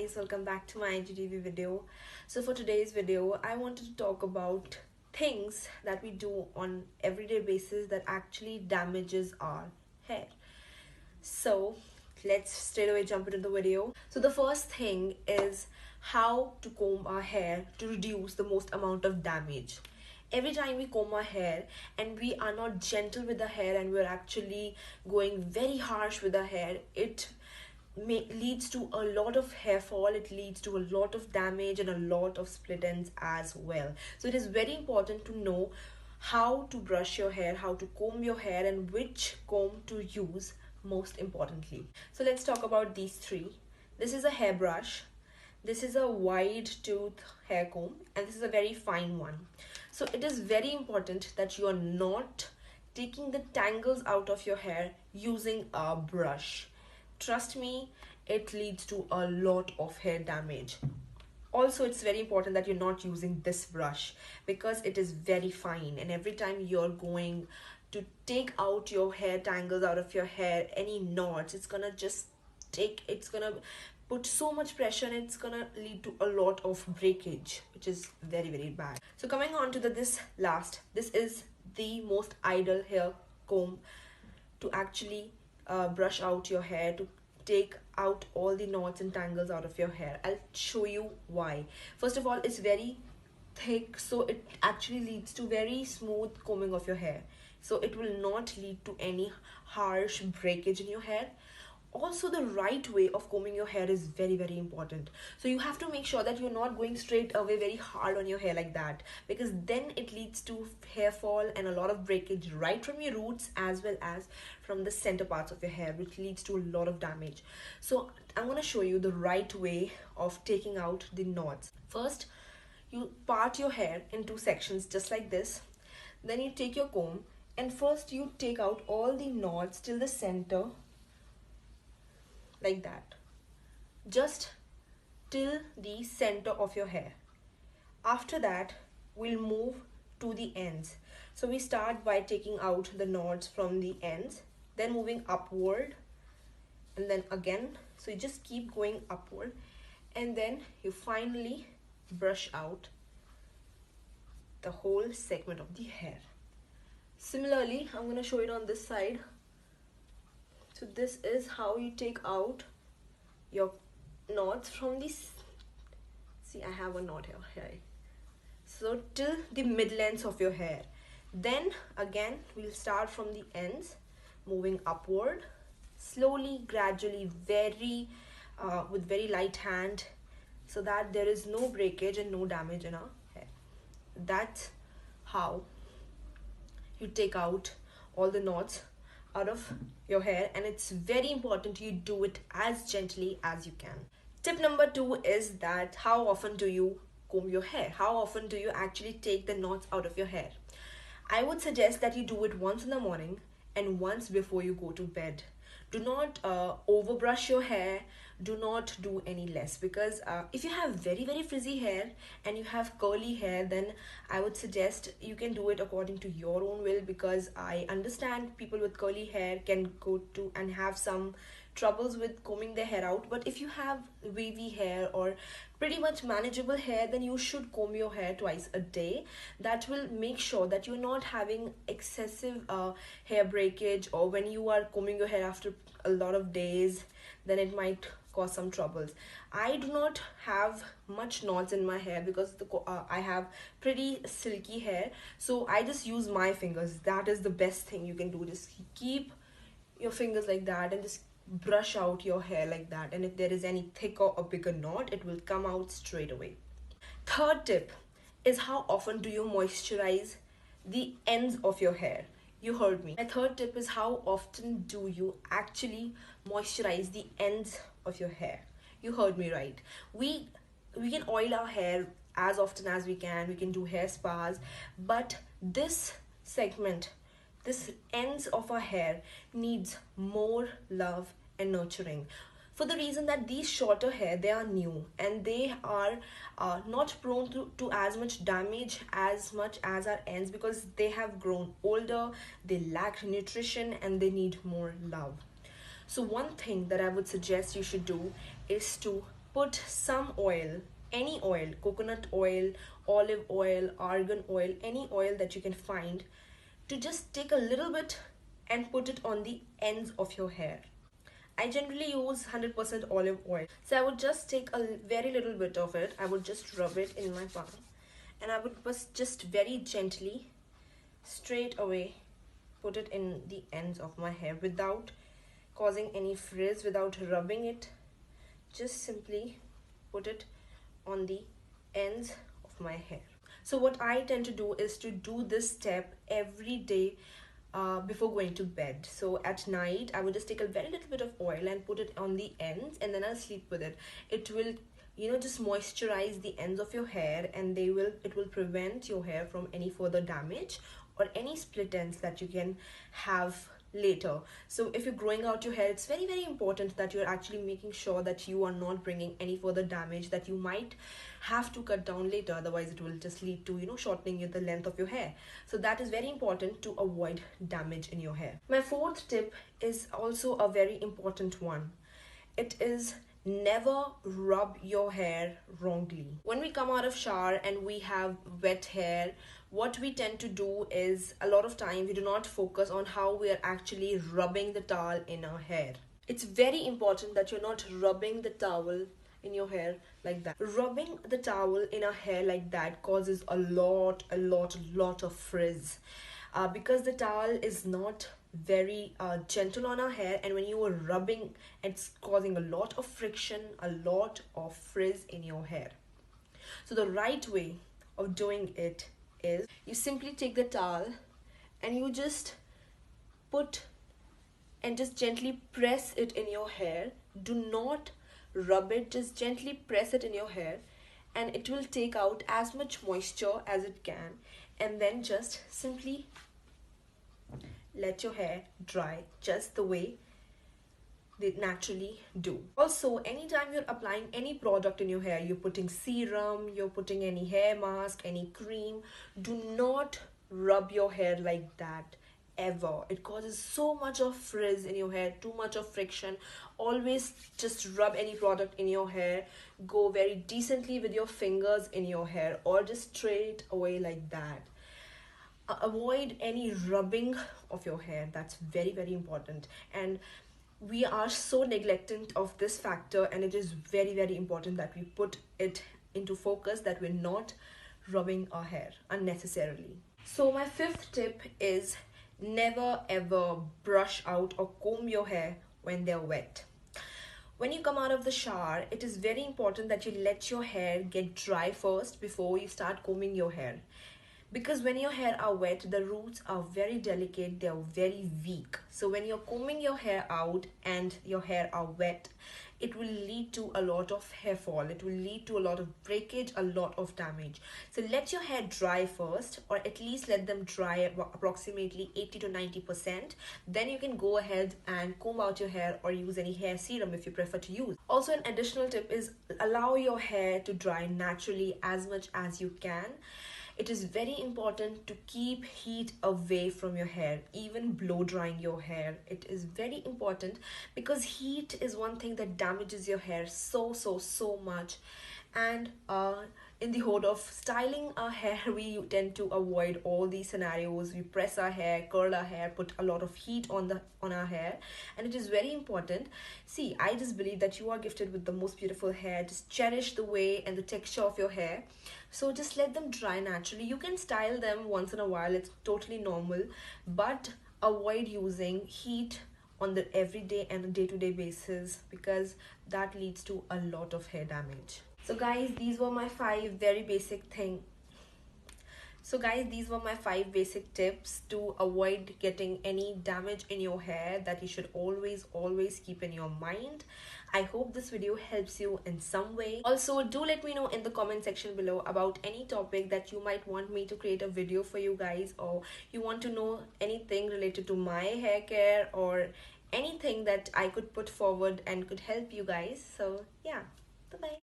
guys, welcome back to my IGTV video. So for today's video, I wanted to talk about things that we do on everyday basis that actually damages our hair. So let's straight away jump into the video. So the first thing is how to comb our hair to reduce the most amount of damage. Every time we comb our hair and we are not gentle with the hair and we're actually going very harsh with the hair, it leads to a lot of hair fall, it leads to a lot of damage and a lot of split ends as well. So it is very important to know how to brush your hair, how to comb your hair, and which comb to use most importantly. So let's talk about these three. This is a hairbrush, this is a wide tooth hair comb, and this is a very fine one. So it is very important that you are not taking the tangles out of your hair using a brush. Trust me, it leads to a lot of hair damage. Also, it's very important that you're not using this brush because it is very fine, and every time you're going to take out your hair tangles out of your hair, any knots, it's gonna put so much pressure and it's gonna lead to a lot of breakage, which is very bad. So coming on to this is the most ideal hair comb to actually brush out your hair, to take out all the knots and tangles out of your hair. I'll show you why. First of all, it's very thick, so it actually leads to very smooth combing of your hair, so it will not lead to any harsh breakage in your hair. Also, the right way of combing your hair is very important. So you have to make sure that you're not going straight away very hard on your hair like that, because then it leads to hair fall and a lot of breakage right from your roots as well as from the center parts of your hair, which leads to a lot of damage. So I'm going to show you the right way of taking out the knots. First, you part your hair in two sections just like this. Then you take your comb and first you take out all the knots till the center, like that, just till the center of your hair. After that, we'll move to the ends. So we start by taking out the knots from the ends, then moving upward, and then again. So you just keep going upward, and then you finally brush out the whole segment of the hair. Similarly, I'm going to show it on this side. So this is how you take out your knots from this. See, I have a knot here. So till the mid length of your hair. Then again, we'll start from the ends, moving upward, slowly, gradually, with very light hand, so that there is no breakage and no damage in our hair. That's how you take out all the knots out of your hair, and it's very important you do it as gently as you can. Tip number 2 is that how often do you comb your hair? How often do you actually take the knots out of your hair? I would suggest that you do it once in the morning and once before you go to bed. Do not overbrush your hair. Do not do any less, because if you have very frizzy hair and you have curly hair, then I would suggest you can do it according to your own will, because I understand people with curly hair can go to and have some troubles with combing their hair out. But if you have wavy hair or pretty much manageable hair, then you should comb your hair twice a day. That will make sure that you're not having excessive hair breakage, or when you are combing your hair after a lot of days, then it might cause some troubles. I do not have much knots in my hair because I have pretty silky hair, so I just use my fingers. That is the best thing you can do. Just keep your fingers like that and just brush out your hair like that, and if there is any thicker or bigger knot, it will come out straight away. Third tip is how often do you moisturize the ends of your hair? You heard me. My third tip is how often do you actually moisturize the ends of your hair? You heard me right. We can oil our hair as often as we can do hair spas, but this segment, this ends of our hair needs more love and nurturing, for the reason that these shorter hair, they are new and they are not prone to as much damage as much as our ends, because they have grown older, they lack nutrition, and they need more love. So one thing that I would suggest you should do is to put some oil, any oil, coconut oil, olive oil, argan oil, any oil that you can find, to just take a little bit and put it on the ends of your hair. I generally use 100% olive oil. So I would just take a very little bit of it. I would just rub it in my palm. And I would just very gently, straight away, put it in the ends of my hair without causing any frizz, without rubbing it. Just simply put it on the ends of my hair. So what I tend to do is to do this step every day before going to bed. So at night I would just take a very little bit of oil and put it on the ends, and then I'll sleep with it. It will, you know, just moisturize the ends of your hair, and it will prevent your hair from any further damage or any split ends that you can have later. So if you're growing out your hair, it's very, very important that you're actually making sure that you are not bringing any further damage that you might have to cut down later. Otherwise it will just lead to, you know, shortening the length of your hair. So that is very important to avoid damage in your hair. My fourth tip is also a very important one. It is never rub your hair wrongly. When we come out of shower and we have wet hair, what we tend to do is, a lot of time we do not focus on how we are actually rubbing the towel in our hair. It's very important that you're not rubbing the towel in your hair like that. Rubbing the towel in our hair like that causes a lot of frizz. Because the towel is not very gentle on our hair, and when you are rubbing, it's causing a lot of friction, a lot of frizz in your hair. So the right way of doing it is, you simply take the towel and you just put and just gently press it in your hair. Do not rub it, just gently press it in your hair, and it will take out as much moisture as it can, and then just simply let your hair dry just the way they naturally do. Also, anytime you're applying any product in your hair, you're putting serum, you're putting any hair mask, any cream, do not rub your hair like that ever. It causes so much of frizz in your hair, too much of friction. Always just rub any product in your hair. Go very decently with your fingers in your hair, or just straight away like that. Avoid any rubbing of your hair. That's very, very important. And we are so neglectant of this factor, and it is very, very important that we put it into focus, that we're not rubbing our hair unnecessarily. So my fifth tip is, never ever brush out or comb your hair when they're wet. When you come out of the shower, it is very important that you let your hair get dry first before you start combing your hair. Because when your hair are wet, the roots are very delicate, they are very weak. So when you're combing your hair out and your hair are wet, it will lead to a lot of hair fall. It will lead to a lot of breakage, a lot of damage. So let your hair dry first, or at least let them dry approximately 80 to 90%. Then you can go ahead and comb out your hair, or use any hair serum if you prefer to use. Also, an additional tip is, allow your hair to dry naturally as much as you can. It is very important to keep heat away from your hair, even blow drying your hair. It is very important because heat is one thing that damages your hair so much. And in the hope of styling our hair, we tend to avoid all these scenarios. We press our hair, curl our hair, put a lot of heat on our hair, and it is very important. See, I just believe that you are gifted with the most beautiful hair. Just cherish the way and the texture of your hair. So just let them dry naturally. You can style them once in a while, it's totally normal, but avoid using heat on the everyday and a day-to-day basis, because that leads to a lot of hair damage. So guys, these were my five basic tips to avoid getting any damage in your hair, that you should always keep in your mind. I hope this video helps you in some way. Also, do let me know in the comment section below about any topic that you might want me to create a video for you guys, or you want to know anything related to my hair care, or anything that I could put forward and could help you guys. So yeah, bye bye.